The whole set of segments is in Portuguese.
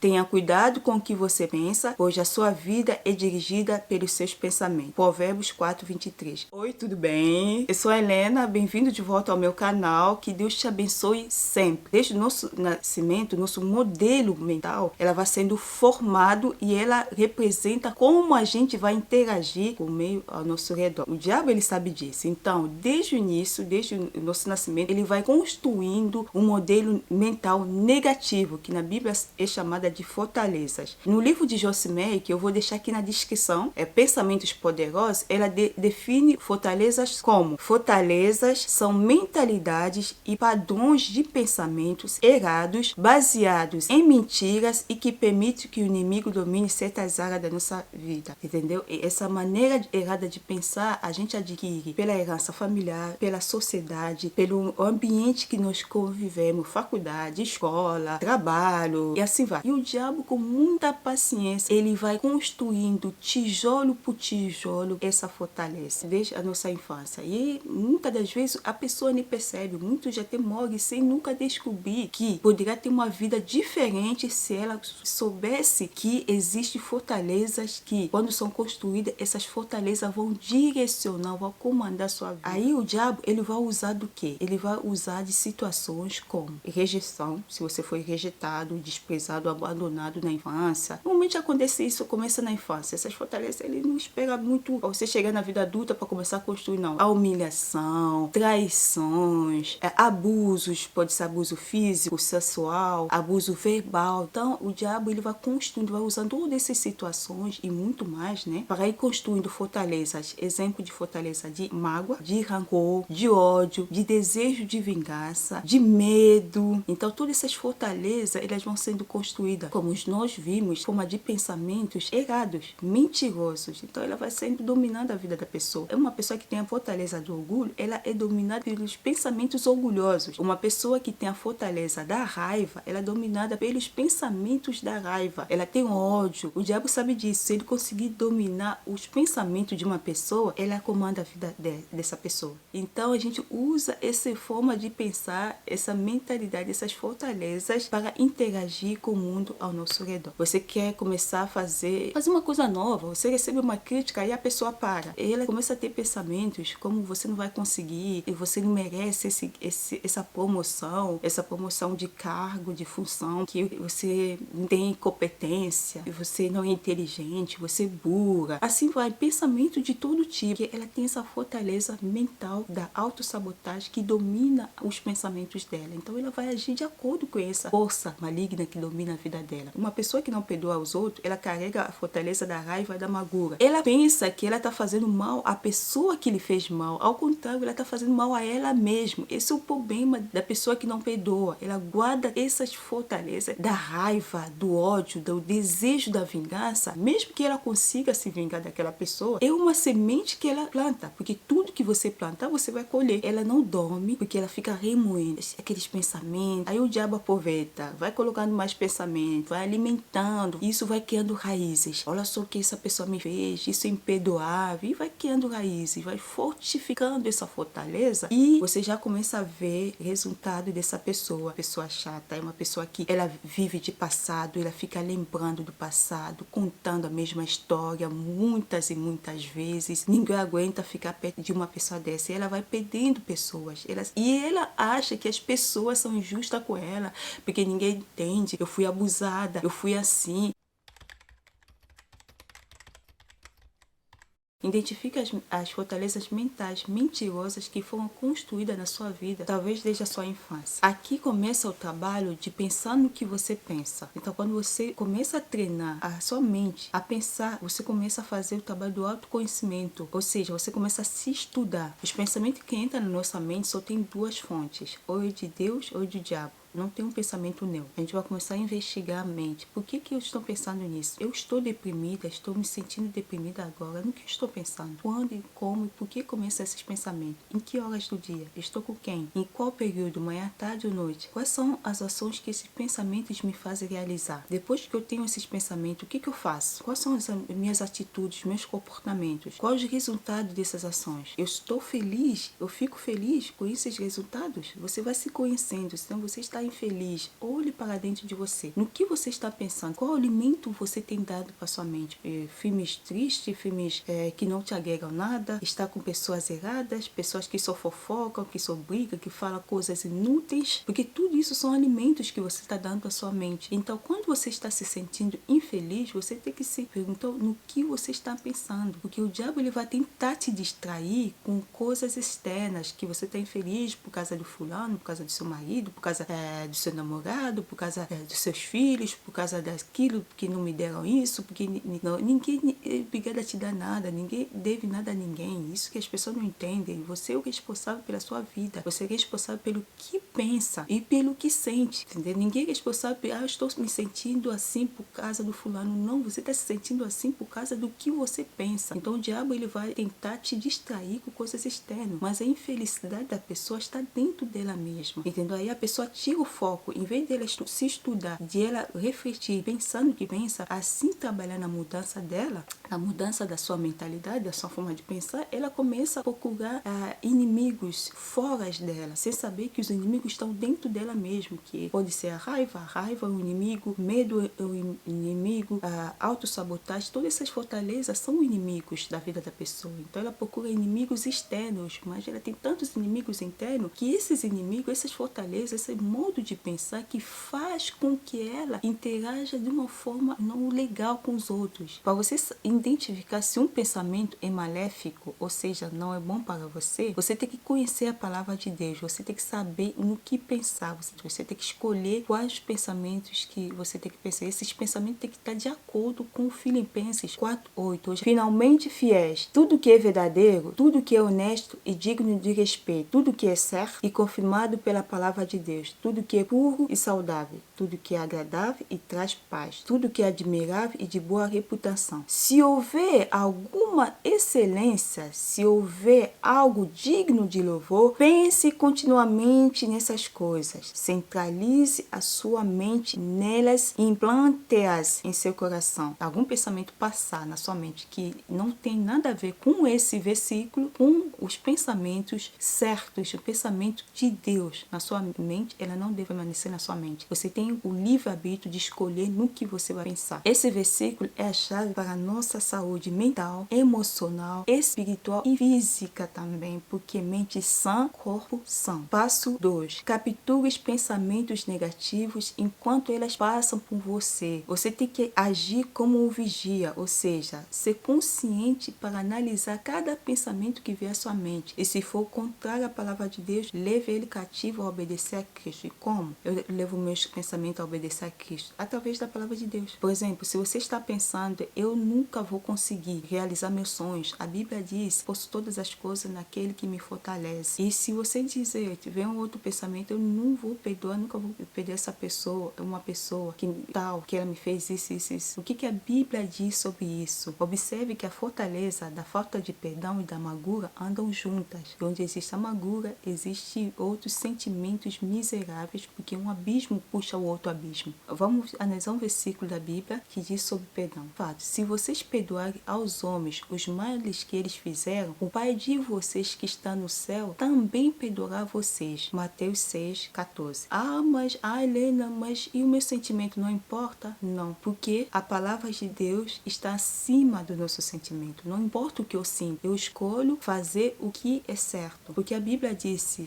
Tenha cuidado com o que você pensa, pois a sua vida é dirigida pelos seus pensamentos. Provérbios 4:23. Oi, tudo bem? Eu sou a Helena, bem-vindo de volta ao meu canal. Que Deus te abençoe sempre. Desde o nosso nascimento, nosso modelo mental, ela vai sendo formado e ela representa como a gente vai interagir com o meio ao nosso redor. O diabo, ele sabe disso. Então, desde o início, desde o nosso nascimento, ele vai construindo um modelo mental negativo, que na Bíblia é chamada de fortalezas. No livro de Josimé, que eu vou deixar aqui na descrição, Pensamentos Poderosos, ela define fortalezas como: fortalezas são mentalidades e padrões de pensamentos errados, baseados em mentiras e que permitem que o inimigo domine certas áreas da nossa vida, entendeu? E essa maneira errada de pensar a gente adquire pela herança familiar, pela sociedade, pelo ambiente que nós convivemos, faculdade, escola, trabalho e assim vai. E o diabo, com muita paciência, ele vai construindo tijolo por tijolo essa fortaleza desde a nossa infância. E muitas das vezes a pessoa nem percebe, muitos já até morrem sem nunca descobrir que poderia ter uma vida diferente se ela soubesse que existem fortalezas que, quando são construídas, essas fortalezas vão direcionar, vão comandar sua vida. Aí o diabo, ele vai usar do quê? Ele vai usar de situações como rejeição, se você foi rejeitado, desprezado, abandonado na infância. Normalmente acontece isso, começa na infância. Essas fortalezas, ele não espera muito você chegar na vida adulta para começar a construir, não. A humilhação, traições, abusos, pode ser abuso físico, sexual, abuso verbal. Então, o diabo, ele vai construindo, vai usando todas essas situações e muito mais, né, para ir construindo fortalezas. Exemplo de fortaleza de mágoa, de rancor, de ódio, de desejo de vingança, de medo. Então, todas essas fortalezas, elas vão sendo construídas, como nós vimos, forma de pensamentos errados, mentirosos. Então, ela vai sendo dominando a vida da pessoa. É uma pessoa que tem a fortaleza do orgulho, ela é dominada pelos pensamentos orgulhosos. Uma pessoa que tem a fortaleza da raiva, ela é dominada pelos pensamentos da raiva. Ela tem ódio. O diabo sabe disso. Se ele conseguir dominar os pensamentos de uma pessoa, ela comanda a vida dessa pessoa. Então, a gente usa essa forma de pensar, essa mentalidade, essas fortalezas para interagir com o mundo ao nosso redor. Você quer começar a fazer uma coisa nova, você recebe uma crítica e a pessoa para. Ela começa a ter pensamentos como: você não vai conseguir, e você não merece essa promoção de cargo, de função, que você não tem competência, e você não é inteligente, você é burra. Assim vai, pensamento de todo tipo, que ela tem essa fortaleza mental da autossabotagem que domina os pensamentos dela. Então ela vai agir de acordo com essa força maligna que domina a vida dela. Uma pessoa que não perdoa aos outros, ela carrega a fortaleza da raiva e da amargura. Ela pensa que ela está fazendo mal à pessoa que lhe fez mal. Ao contrário, ela está fazendo mal a ela mesma. Esse é o problema da pessoa que não perdoa. Ela guarda essas fortalezas da raiva, do ódio, do desejo da vingança. Mesmo que ela consiga se vingar daquela pessoa, é uma semente que ela planta, porque tudo que você plantar, você vai colher. Ela não dorme, porque ela fica remoendo aqueles pensamentos. Aí o diabo aproveita, vai colocando mais pensamento, vai alimentando. Isso vai criando raízes. Olha só o que essa pessoa me fez, isso é imperdoável. E vai criando raízes, vai fortificando essa fortaleza. E você já começa a ver resultado dessa pessoa. Pessoa chata, é uma pessoa que ela vive de passado, ela fica lembrando do passado, contando a mesma história muitas e muitas vezes. Ninguém aguenta ficar perto de uma pessoa dessa. E ela vai perdendo pessoas. E ela acha que as pessoas são injustas com ela, porque ninguém entende. Eu fui abusada, eu fui assim. Identifique as fortalezas mentais mentirosas que foram construídas na sua vida, talvez desde a sua infância. Aqui começa o trabalho de pensar no que você pensa. Então, quando você começa a treinar a sua mente a pensar, você começa a fazer o trabalho do autoconhecimento. Ou seja, você começa a se estudar. Os pensamentos que entram na nossa mente só tem duas fontes, ou é de Deus ou é do diabo. Não tem um pensamento neutro. A gente vai começar a investigar a mente. Por que eu estou pensando nisso? Eu estou deprimida, estou me sentindo deprimida agora. No que eu estou pensando? Quando e como e por que começam esses pensamentos? Em que horas do dia? Estou com quem? Em qual período? Manhã, tarde ou noite? Quais são as ações que esses pensamentos me fazem realizar? Depois que eu tenho esses pensamentos, o que eu faço? Quais são as minhas atitudes, meus comportamentos? Quais os resultados dessas ações? Eu estou feliz? Eu fico feliz com esses resultados? Você vai se conhecendo, senão você está está infeliz, olhe para dentro de você. No que você está pensando? Qual alimento você tem dado para sua mente? Filmes tristes, filmes que não te agregam nada, está com pessoas erradas, pessoas que só fofocam, que só brigam, que falam coisas inúteis, porque tudo isso são alimentos que você está dando para sua mente. Então, quando você está se sentindo infeliz, você tem que se perguntar no que você está pensando, porque o diabo ele vai tentar te distrair com coisas externas, que você está infeliz por causa do fulano, por causa do seu marido, por causa do seu namorado, por causa dos seus filhos, por causa daquilo que não me deram isso, porque ninguém é obrigado a te dar nada, ninguém deve nada a ninguém. Isso que as pessoas não entendem. Você é o responsável pela sua vida, você é responsável pelo que pensa e pelo que sente, entendeu? Ninguém é responsável eu estou me sentindo assim por causa do fulano. Não, você está se sentindo assim por causa do que você pensa. Então o diabo ele vai tentar te distrair com coisas externas, mas a infelicidade da pessoa está dentro dela mesma, entendeu? Aí a pessoa tira o foco, em vez de ela se estudar, de ela refletir, pensando o que pensa, assim trabalhar na mudança dela, na mudança da sua mentalidade, da sua forma de pensar, ela começa a procurar inimigos fora dela, sem saber que os inimigos estão dentro dela mesmo, que pode ser a raiva é um inimigo, medo é um inimigo, a autossabotagem, todas essas fortalezas são inimigos da vida da pessoa. Então ela procura inimigos externos, mas ela tem tantos inimigos internos que esses inimigos, essas fortalezas, esse modo de pensar que faz com que ela interaja de uma forma não legal com os outros. Para você identificar se um pensamento é maléfico, ou seja, não é bom para você, você tem que conhecer a palavra de Deus, você tem que saber no que pensar, você tem que escolher quais pensamentos que você tem que pensar. Esses pensamentos têm que estar de acordo com Filipenses 4:8. Finalmente fiéis, tudo que é verdadeiro, tudo que é honesto e digno de respeito, tudo que é certo e confirmado pela palavra de Deus, tudo que é puro e saudável, tudo que é agradável e traz paz, tudo que é admirável e de boa reputação. Se houver alguma excelência, se houver algo digno de louvor, pense continuamente nessas coisas. Centralize a sua mente nelas e implante-as em seu coração. Algum pensamento passar na sua mente que não tem nada a ver com esse versículo, com os pensamentos certos, o pensamento de Deus na sua mente, ela não deve permanecer na sua mente. Você tem o livre-arbítrio de escolher no que você vai pensar. Esse versículo é a chave para a nossa saúde mental, emocional, espiritual e física também, porque mente sã, corpo sã. Passo 2. Capture os pensamentos negativos enquanto elas passam por você. Você tem que agir como um vigia, ou seja, ser consciente para analisar cada pensamento que vier à sua mente. E se for contrário à palavra de Deus, leve ele cativo a obedecer a Cristo. E como? Eu levo meus pensamentos a obedecer a Cristo? Através da palavra de Deus. Por exemplo, se você está pensando, eu nunca vou conseguir realizar meus sonhos, a Bíblia diz, posso todas as coisas naquele que me fortalece. E se você dizer, tiver um outro pensamento, eu não vou perdoar, nunca vou perder essa pessoa, uma pessoa que tal, que ela me fez isso. O que a Bíblia diz sobre isso? Observe que a fortaleza da falta de perdão e da amargura andam juntas. E onde existe amargura, existe outros sentimentos miseráveis, porque um abismo puxa o outro abismo. Vamos analisar um versículo da Bíblia que diz sobre perdão. Fato, se vocês perdoarem aos homens os males que eles fizeram, o Pai de vocês que está no céu também perdoará vocês. Mateus 6:14. Helena, mas e o meu sentimento não importa? Não, porque a palavra de Deus está acima do nosso sentimento. Não importa o que eu sinto, eu escolho fazer o que é certo. Porque a Bíblia disse,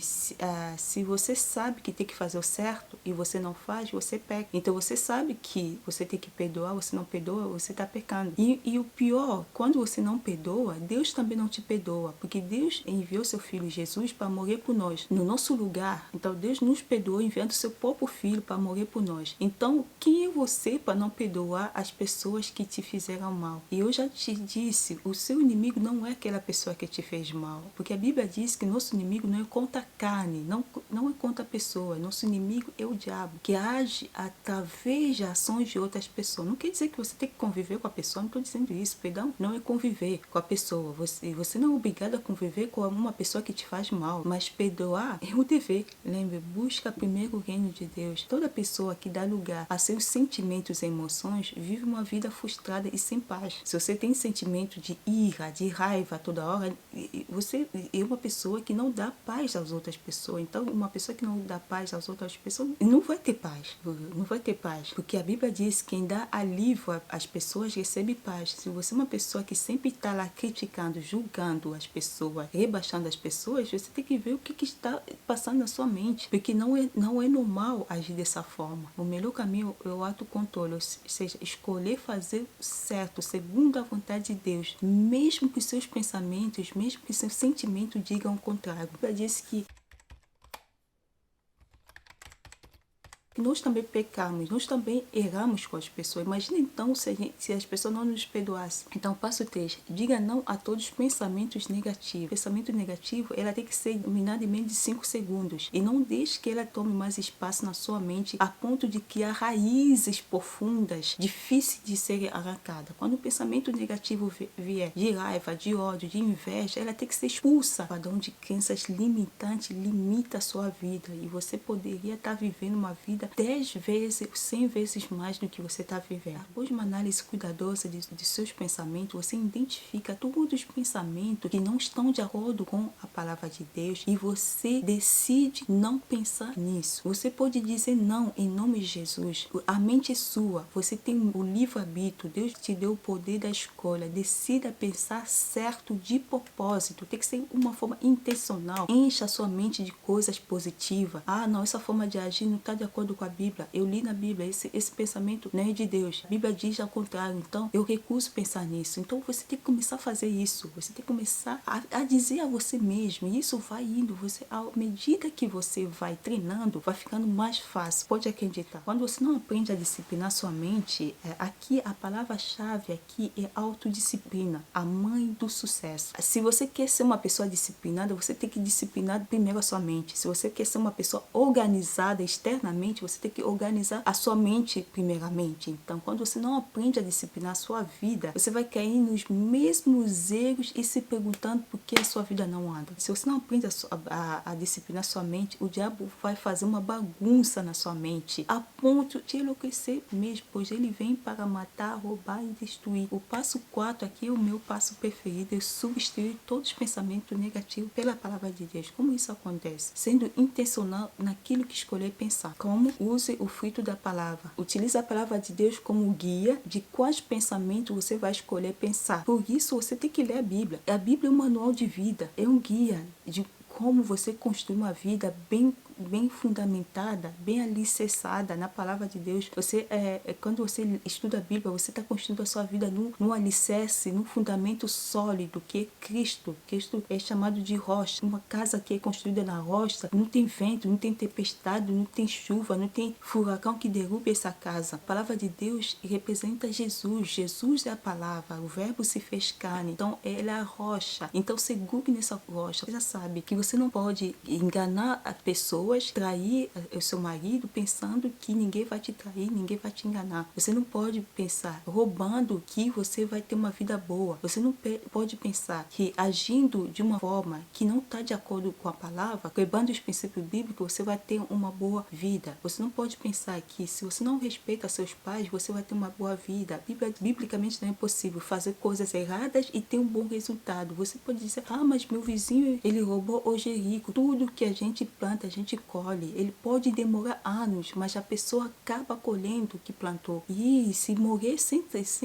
se você sabe que tem que fazer o certo e você não faz, você peca. Então você sabe que você tem que perdoar, você não perdoa, você está pecando. E o pior, quando você não perdoa, Deus também não te perdoa, porque Deus enviou seu Filho Jesus para morrer por nós, no nosso lugar. Então Deus nos perdoou enviando seu próprio Filho para morrer por nós. Então quem é você para não perdoar as pessoas que te fizeram mal? E eu já te disse, o seu inimigo não é aquela pessoa que te fez mal, porque a Bíblia diz que nosso inimigo não é contra a carne, não é contra a pessoa. Nosso inimigo é o diabo, que age através de ações de outras pessoas. Não quer dizer que você tem que conviver com a pessoa, não estou dizendo isso, perdão. Não é conviver conviver com a pessoa. Você não é obrigado a conviver com uma pessoa que te faz mal, mas perdoar é um dever. Lembre, busca primeiro o reino de Deus. Toda pessoa que dá lugar a seus sentimentos e emoções vive uma vida frustrada e sem paz. Se você tem sentimento de ira, de raiva toda hora, você é uma pessoa que não dá paz às outras pessoas. Então, uma pessoa que não dá paz às outras pessoas não vai ter paz. Não vai ter paz. Porque a Bíblia diz que quem dá alívio às pessoas recebe paz. Se você é uma pessoa que sempre está lá criticando, julgando as pessoas, rebaixando as pessoas, você tem que ver o que está passando na sua mente. Porque não é normal agir dessa forma. O melhor caminho é o autocontrole, ou seja, escolher fazer o certo, segundo a vontade de Deus, mesmo que seus pensamentos, mesmo que seus sentimentos digam o contrário. A Bíblia diz que nós também pecamos, nós também erramos com as pessoas. Imagina então se as pessoas não nos perdoassem. Então, passo 3. Diga não a todos os pensamentos negativos. Pensamento negativo, ela tem que ser dominada em menos de 5 segundos. E não deixe que ela tome mais espaço na sua mente a ponto de criar raízes profundas, difíceis de serem arrancadas. Quando o pensamento negativo vier de raiva, de ódio, de inveja, ela tem que ser expulsa. O padrão de crenças limitantes limita a sua vida. E você poderia estar vivendo uma vida 10 vezes, 100 vezes mais do que você está vivendo. Após uma análise cuidadosa de seus pensamentos, você identifica todos os pensamentos que não estão de acordo com a palavra de Deus e você decide não pensar nisso. Você pode dizer não em nome de Jesus. A mente é sua. Você tem o livre-arbítrio. Deus te deu o poder da escolha. Decida pensar certo de propósito. Tem que ser uma forma intencional. Encha a sua mente de coisas positivas. Ah, não, essa forma de agir não está de acordo com a Bíblia. Eu li na Bíblia, esse pensamento não é de Deus. A Bíblia diz ao contrário, então eu recuso pensar nisso. Então você tem que começar a fazer isso. Você tem que começar a dizer a você mesmo. E isso vai indo. À medida que você vai treinando, vai ficando mais fácil. Pode acreditar. Quando você não aprende a disciplinar sua mente, aqui a palavra-chave aqui é autodisciplina, a mãe do sucesso. Se você quer ser uma pessoa disciplinada, você tem que disciplinar primeiro a sua mente. Se você quer ser uma pessoa organizada externamente, você tem que organizar a sua mente primeiramente. Então, quando você não aprende a disciplinar a sua vida, você vai cair nos mesmos erros e se perguntando por que a sua vida não anda. Se você não aprende a disciplinar sua mente, o diabo vai fazer uma bagunça na sua mente, a ponto de enlouquecer mesmo, pois ele vem para matar, roubar e destruir. O passo 4 aqui é o meu passo preferido, é substituir todos os pensamentos negativos pela palavra de Deus. Como isso acontece? Sendo intencional naquilo que escolher pensar. Como? Use o fruto da palavra. Utilize a palavra de Deus como guia de quais pensamentos você vai escolher pensar. Por isso, você tem que ler a Bíblia. A Bíblia é um manual de vida, é um guia de como você construir uma vida bem fundamentada, bem alicerçada na palavra de Deus. Quando você estuda a Bíblia, você está construindo a sua vida num alicerce, num fundamento sólido, que é Cristo. Cristo é chamado de rocha. Uma casa que é construída na rocha, não tem vento, não tem tempestade, não tem chuva, não tem furacão que derrube essa casa. A palavra de Deus representa Jesus. Jesus é a palavra, o verbo se fez carne. Então, ela é a rocha. Então, segure nessa rocha. Você já sabe que você não pode enganar a pessoa, trair o seu marido pensando que ninguém vai te trair, ninguém vai te enganar. Você não pode pensar roubando que você vai ter uma vida boa. Você não pode pensar que agindo de uma forma que não está de acordo com a palavra, quebrando os princípios bíblicos, você vai ter uma boa vida. Você não pode pensar que se você não respeita seus pais, você vai ter uma boa vida. Biblicamente não é possível fazer coisas erradas e ter um bom resultado. Você pode dizer, mas meu vizinho, ele roubou, hoje é rico. Tudo que a gente planta, a gente colhe. Ele pode demorar anos, mas a pessoa acaba colhendo o que plantou. E se morrer sem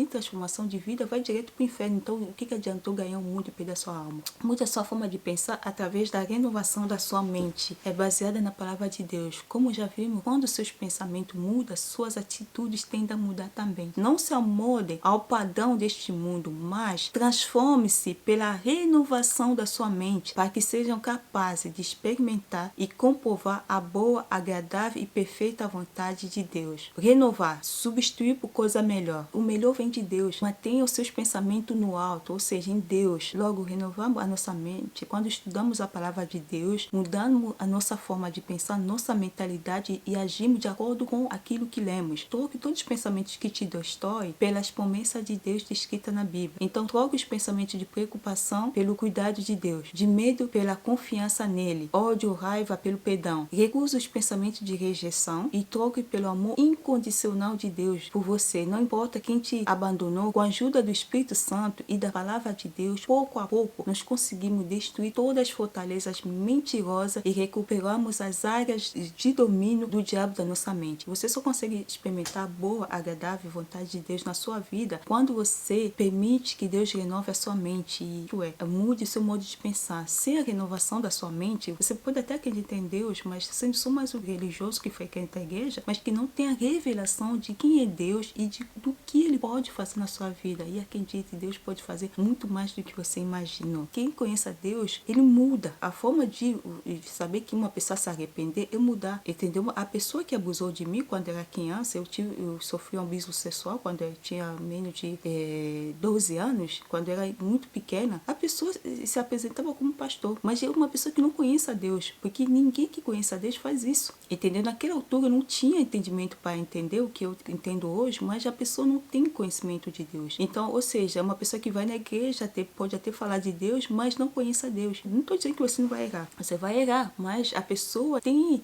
transformação de vida, vai direto para o inferno. Então, o que adiantou ganhar o mundo e perder a sua alma? Mude a sua forma de pensar através da renovação da sua mente. É baseada na palavra de Deus. Como já vimos, quando seus pensamentos mudam, suas atitudes tendem a mudar também. Não se amolde ao padrão deste mundo, mas transforme-se pela renovação da sua mente, para que sejam capazes de experimentar e comprovar renovar a boa, agradável e perfeita vontade de Deus. Renovar, substituir por coisa melhor. O melhor vem de Deus. Mantenha os seus pensamentos no alto, ou seja, em Deus. Logo, renovamos a nossa mente. Quando estudamos a palavra de Deus, mudamos a nossa forma de pensar, nossa mentalidade e agimos de acordo com aquilo que lemos. Troque todos os pensamentos que te destroem pelas promessas de Deus descritas na Bíblia. Então, troque os pensamentos de preocupação pelo cuidado de Deus, de medo pela confiança nele, ódio, raiva pelo perdão. Recuse os pensamentos de rejeição e troque pelo amor incondicional de Deus por você. Não importa quem te abandonou, com a ajuda do Espírito Santo e da palavra de Deus, pouco a pouco nós conseguimos destruir todas as fortalezas mentirosas e recuperamos as áreas de domínio do diabo da nossa mente. Você só consegue experimentar a boa, agradável vontade de Deus na sua vida quando você permite que Deus renove a sua mente, isto é, mude seu modo de pensar. Sem a renovação da sua mente, você pode até acreditar em Deus, mas sendo só mais um religioso que frequenta a igreja, mas que não tem a revelação de quem é Deus e do que Ele pode fazer na sua vida. E acredite, Deus pode fazer muito mais do que você imaginou. Quem conhece a Deus, Ele muda. A forma de saber que uma pessoa se arrepender é mudar, entendeu? A pessoa que abusou de mim quando era criança, eu sofri um abuso sexual quando eu tinha menos de 12 anos, quando eu era muito pequena. A pessoa se apresentava como pastor, mas é uma pessoa que não conhece a Deus, porque ninguém que conhece a Deus faz isso, entendeu? Naquela altura eu não tinha entendimento para entender o que eu entendo hoje, mas a pessoa não tem conhecimento de Deus. Então, ou seja, é uma pessoa que vai na igreja, pode até falar de Deus, mas não conhece a Deus. Não estou dizendo que você não vai errar, você vai errar, mas a pessoa tem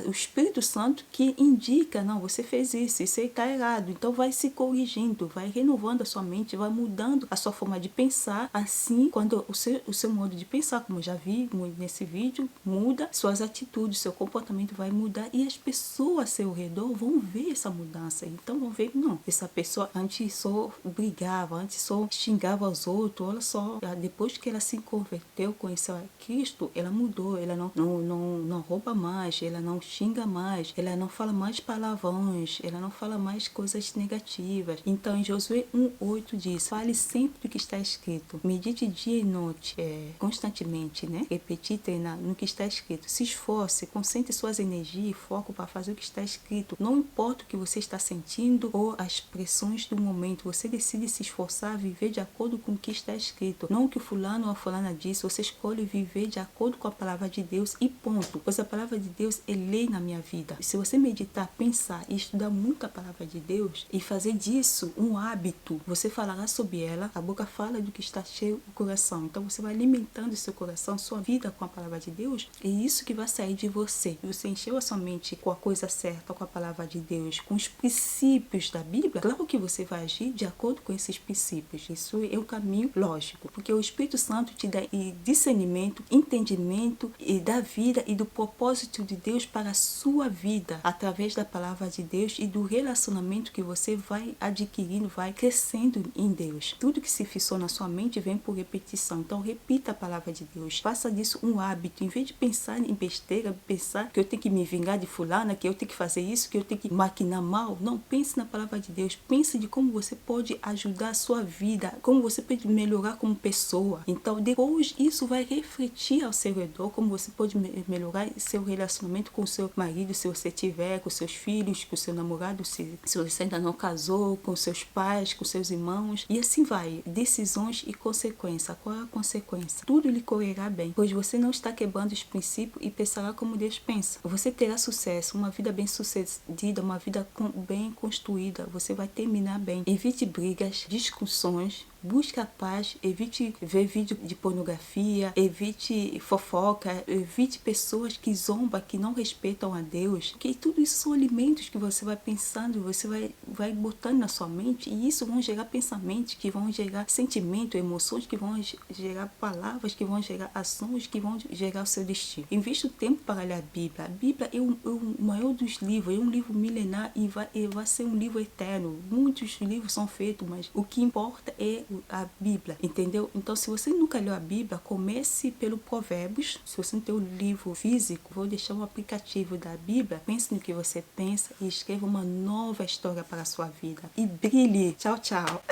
o Espírito Santo que indica, não, você fez isso aí está errado, então vai se corrigindo, vai renovando a sua mente, vai mudando a sua forma de pensar. Assim, quando o seu modo de pensar, como eu já vi nesse vídeo, muda, suas atitudes, seu comportamento vai mudar e as pessoas ao seu redor vão ver essa mudança. Então vão ver, não, essa pessoa antes só brigava, antes só xingava os outros, olha só, depois que ela se converteu, conheceu a Cristo, ela mudou, ela não rouba mais, ela não xinga mais, ela não fala mais palavrões, ela não fala mais coisas negativas. Então em Josué 1:8 diz, fale sempre do que está escrito, medite dia e noite, constantemente, né? Repetir, treinar no que está escrito, se esforce, concentre suas energias e foco para fazer o que está escrito. Não importa o que você está sentindo ou as pressões do momento, você decide se esforçar a viver de acordo com o que está escrito, não o que o fulano ou a fulana disse. Você escolhe viver de acordo com a palavra de Deus e ponto, pois a palavra de Deus é lei na minha vida. Se você meditar, pensar e estudar muito a palavra de Deus e fazer disso um hábito, você falará sobre ela, a boca fala do que está cheio o coração. Então você vai alimentando seu coração, sua vida com a palavra de Deus, é isso que vai sair de você. Você encheu a sua mente com a coisa certa, com a palavra de Deus, com os princípios da Bíblia, claro que você vai agir de acordo com esses princípios. Isso é um caminho lógico, porque o Espírito Santo te dá discernimento, entendimento e da vida e do propósito de Deus para a sua vida, através da palavra de Deus e do relacionamento que você vai adquirindo, vai crescendo em Deus. Tudo que se fixou na sua mente vem por repetição. Então repita a palavra de Deus, faça disso um hábito. Em vez de pensar em besteira, pensar que eu tenho que me vingar de fulana, que eu tenho que fazer isso, que eu tenho que maquinar mal, não, pense na palavra de Deus, pense de como você pode ajudar a sua vida, como você pode melhorar como pessoa. Então depois isso vai refletir ao seu redor, como você pode melhorar seu relacionamento com o seu marido, se você tiver, com seus filhos, com o seu namorado, se você ainda não casou, com seus pais, com seus irmãos, e assim vai. Decisões e consequência. Qual é a consequência? Tudo lhe correrá bem, pois você não está quebrando os princípios e pensará como Deus pensa. Você terá sucesso, uma vida bem sucedida, uma vida bem construída. Você vai terminar bem. Evite brigas, discussões, busque a paz, evite ver vídeo de pornografia, evite fofoca, evite pessoas que zombam, que não respeitam a Deus, porque tudo isso são alimentos que você vai pensando, você vai botando na sua mente, e isso vão gerar pensamentos, que vão gerar sentimentos, emoções, que vão gerar palavras, que vão gerar ações, que vão gerar o seu destino. Investe o tempo para ler a Bíblia. A Bíblia é o maior dos livros, é um livro milenar e vai ser um livro eterno. Muitos livros são feitos, mas o que importa é a Bíblia, entendeu? Então, se você nunca leu a Bíblia, comece pelo Provérbios. Se você não tem o livro físico, vou deixar um aplicativo da Bíblia. Pense no que você pensa e escreva uma nova história para a sua vida. E brilhe! Tchau, tchau!